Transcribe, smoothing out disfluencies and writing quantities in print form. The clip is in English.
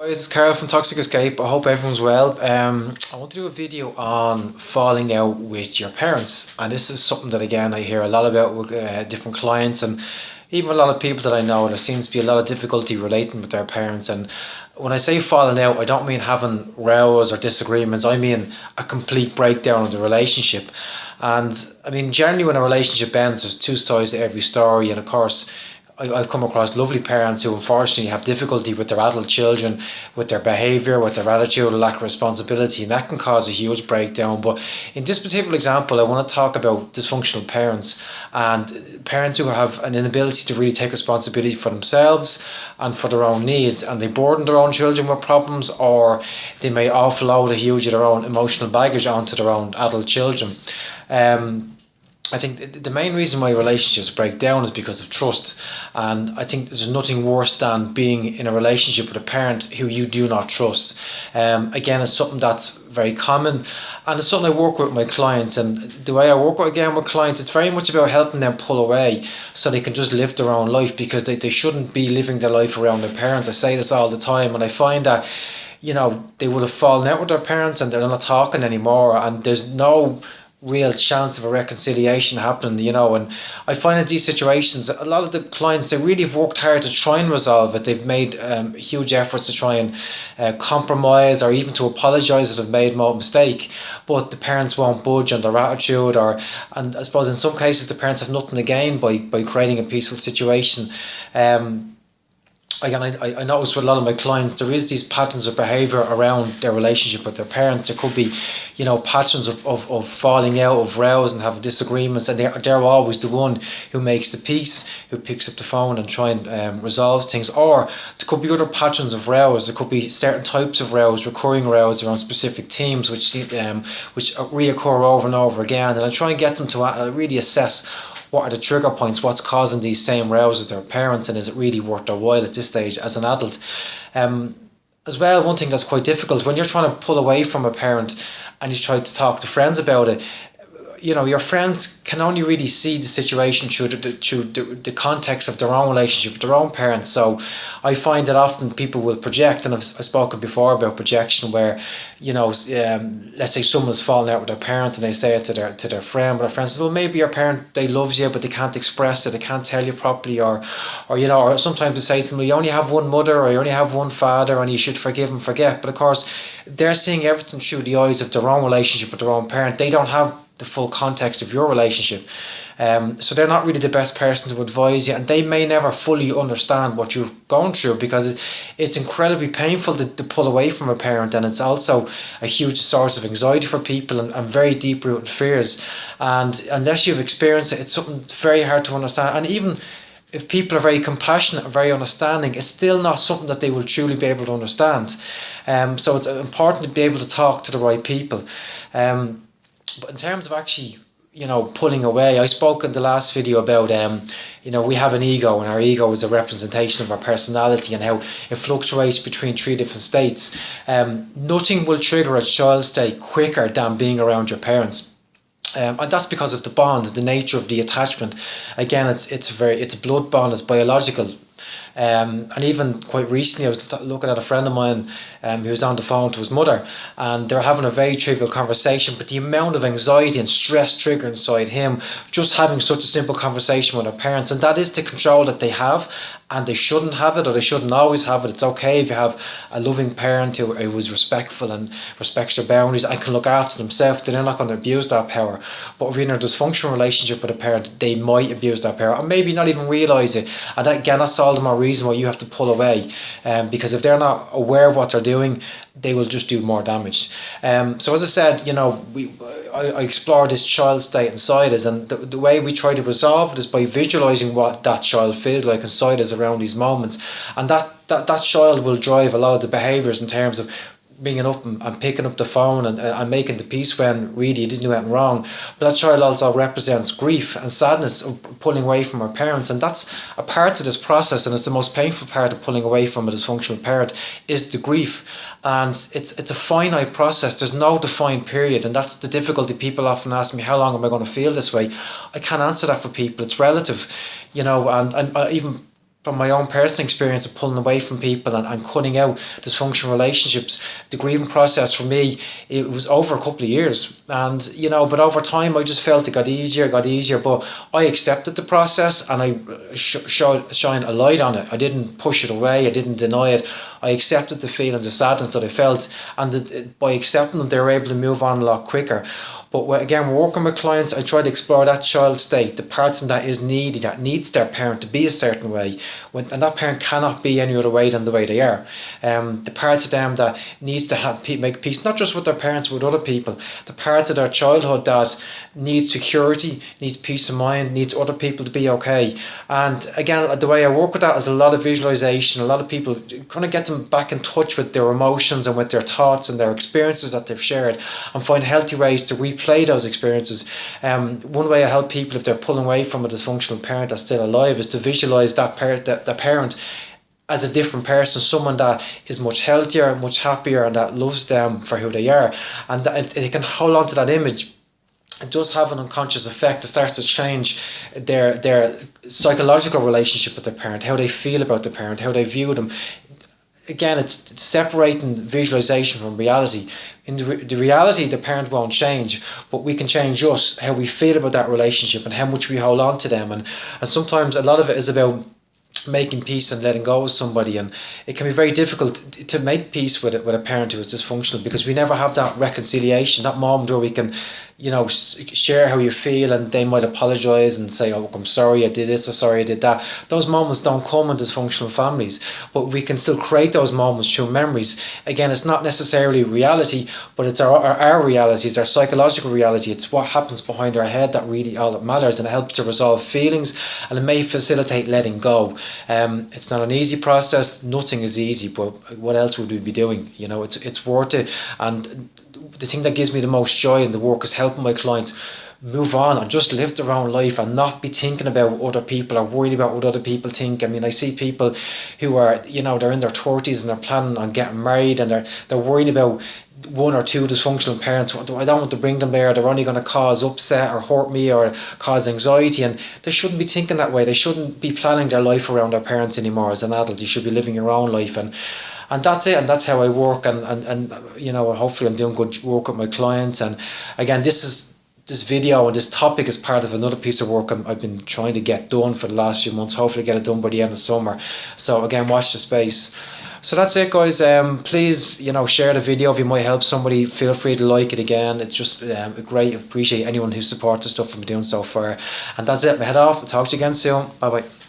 Guys, it's Carl from Toxic Escape. I hope everyone's well. I want to do a video on falling out with your parents, and this is something that again I hear a lot about with different clients and even a lot of people that I know. There seems to be a lot of difficulty relating with their parents, and when I say falling out, I don't mean having rows or disagreements. I mean a complete breakdown of the relationship. And I mean, generally, when a relationship ends, there's two sides to every story, and of course, I've come across lovely parents who unfortunately have difficulty with their adult children, with their behaviour, with their attitude, a lack of responsibility, and that can cause a huge breakdown. But in this particular example, I want to talk about dysfunctional parents and parents who have an inability to really take responsibility for themselves and for their own needs, and they burden their own children with problems, or they may offload a huge of their own emotional baggage onto their own adult children. I think the main reason why relationships break down is because of trust, and I think there's nothing worse than being in a relationship with a parent who you do not trust. Again, it's something that's very common, and it's something I work with my clients. And the way I work with clients, it's very much about helping them pull away so they can just live their own life, because they shouldn't be living their life around their parents. I say this all the time, and I find that they would have fallen out with their parents and they're not talking anymore, and there's no real chance of a reconciliation happening, and I find in these situations a lot of the clients, they really have worked hard to try and resolve it. They've made huge efforts to try and compromise, or even to apologise if they've made a mistake, but the parents won't budge on their attitude, and I suppose in some cases the parents have nothing to gain by creating a peaceful situation. Again, I notice with a lot of my clients, there is these patterns of behaviour around their relationship with their parents. There could be, patterns of falling out, of rows and having disagreements, and they're always the one who makes the peace, who picks up the phone and try and resolves things. Or there could be other patterns of rows. There could be certain types of rows, recurring rows around specific themes, which reoccur over and over again. And I try and get them to really assess what are the trigger points, what's causing these same rows with their parents, and is it really worth their while at this stage as an adult. As well, one thing that's quite difficult when you're trying to pull away from a parent and you try to talk to friends about it, your friends can only really see the situation through the context of their own relationship with their own parents. So I find that often people will project, and I've spoken before about projection, where let's say someone's fallen out with their parent and they say it to their friend, but their friend says, well, maybe your parent, they loves you, but they can't express it, they can't tell you properly, or sometimes they say to them, well, you only have one mother, or you only have one father, and you should forgive and forget. But of course, they're seeing everything through the eyes of their own relationship with their own parent. They don't have the full context of your relationship, so they're not really the best person to advise you, and they may never fully understand what you've gone through, because it's incredibly painful to pull away from a parent, and it's also a huge source of anxiety for people, and very deep rooted fears, and unless you've experienced it, it's something very hard to understand. And even if people are very compassionate and very understanding, it's still not something that they will truly be able to understand. So it's important to be able to talk to the right people. But in terms of actually, pulling away, I spoke in the last video about, we have an ego, and our ego is a representation of our personality and how it fluctuates between three different states. Nothing will trigger a child state quicker than being around your parents. And that's because of the bond, the nature of the attachment. Again, it's a blood bond, it's biological. And even quite recently, I was looking at a friend of mine who was on the phone to his mother, and they were having a very trivial conversation, but the amount of anxiety and stress triggered inside him just having such a simple conversation with their parents, and that is the control that they have, and they shouldn't have it, or they shouldn't always have it. It's okay if you have a loving parent who is respectful and respects their boundaries and can look after themselves. They're not going to abuse that power. But if you're in a dysfunctional relationship with a parent, they might abuse that power, or maybe not even realise it. And that, again, that's all the more reason why you have to pull away, because if they're not aware of what they're doing, they will just do more damage. So as I said, I explore this child state inside us, and the way we try to resolve it is by visualising what that child feels like inside us around these moments, and that child will drive a lot of the behaviours in terms of ringing up and picking up the phone and making the peace when really you didn't do anything wrong. But that child also represents grief and sadness of pulling away from our parents, and that's a part of this process, and it's the most painful part of pulling away from a dysfunctional parent, is the grief. And it's a finite process. There's no defined period, and that's the difficulty. People often ask me, how long am I going to feel this way? I can't answer that for people. It's relative, and I even from my own personal experience of pulling away from people and cutting out dysfunctional relationships, the grieving process for me, it was over a couple of years. And, but over time I just felt it got easier. But I accepted the process and I shined a light on it. I didn't push it away. I didn't deny it. I accepted the feelings of sadness that I felt. And by accepting them, they were able to move on a lot quicker. But again, we're working with clients, I try to explore that child state, the part of them that is needy, that needs their parent to be a certain way, and that parent cannot be any other way than the way they are. The part of them that needs to make peace, not just with their parents, but with other people. The part of their childhood that needs security, needs peace of mind, needs other people to be okay. And again, the way I work with that is a lot of visualization. A lot of people kind of get them back in touch with their emotions and with their thoughts and their experiences that they've shared, and find healthy ways to replay those experiences. One way I help people if they're pulling away from a dysfunctional parent that's still alive is to visualize that parent as a different person, someone that is much healthier, much happier, and that loves them for who they are. And if they can hold on to that image, it does have an unconscious effect. It starts to change their psychological relationship with their parent, how they feel about the parent, how they view them. Again, it's separating visualization from reality. In the reality, the parent won't change, but we can change us, how we feel about that relationship and how much we hold on to them. And sometimes a lot of it is about making peace and letting go of somebody, and it can be very difficult to make peace with a parent who is dysfunctional, because we never have that reconciliation, that moment where we can share how you feel, and they might apologize and say, oh, I'm sorry I did this, or sorry I did that. Those moments don't come in dysfunctional families, but we can still create those moments through memories. Again, it's not necessarily reality, but it's our reality, it's our psychological reality. It's what happens behind our head that really all that matters, and it helps to resolve feelings, and it may facilitate letting go. It's not an easy process. Nothing is easy, but what else would we be doing? It's worth it. And the thing that gives me the most joy in the work is helping my clients move on and just live their own life and not be thinking about what other people are worried about, what other people think. I mean, I see people who are, they're in their 30s and they're planning on getting married, and they're worried about one or two dysfunctional parents. I don't want to bring them there. They're only going to cause upset or hurt me or cause anxiety, and they shouldn't be thinking that way. They shouldn't be planning their life around their parents anymore. As an adult, you should be living your own life, and that's it, and that's how I work, and hopefully I'm doing good work with my clients. And again, this video and this topic is part of another piece of work I've been trying to get done for the last few months. Hopefully get it done by the end of summer. So again, watch the space. So that's it, guys. Please, share the video if it might help somebody. Feel free to like it again. It's just great. Appreciate anyone who supports the stuff I'm doing so far. And that's it. I'm head off. I'll talk to you again soon. Bye bye.